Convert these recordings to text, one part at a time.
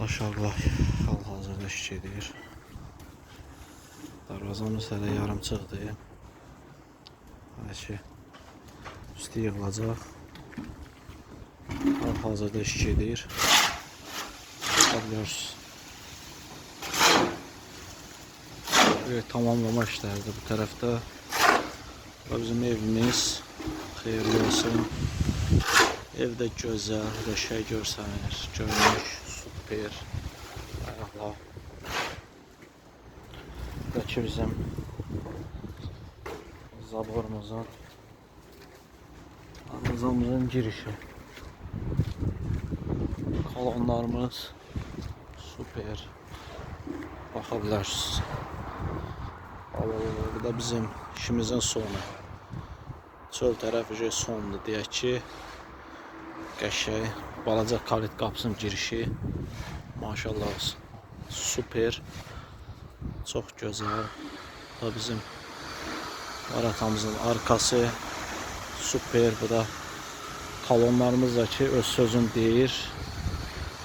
Aşağılar hal-hazırda iş edir. Darvazamız hələ yarımçıqdır. Hər şey üstü yığılacaq. Hal-hazırda iş edir. Görürsünüz. Evet, tamamlama işləridir bu tərəfdə. Bizim evimiz xeyirli olsun. Evdə gözəl, qəşəng görsənir. Görünüş super. Ayaqlar. Buradakı bizim zaborumuzun arızamızın girişi. Kolonlarımız super. Baxa bilərsiniz. Bu da bizim işimizin sonu. Çöl tərəfi sondur deyək ki. Qəşəng. Balaca kalit qapısının girişi. Maşallah olsun. Super. Çox gözəl. Bu da bizim aratamızın arkası. Super. Bu da kolonlarımız da ki öz sözün deyir.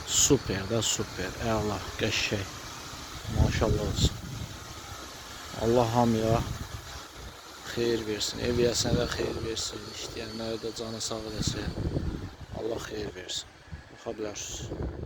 Super da super. Əla, qəşəng. Maşallah olsun. Allah hamıya xeyir versin. Ev yəsinə də xeyir versin. İşləyənlərə də canı sağ eləsin. Allah xeyir versin. Baxa bilərsiniz.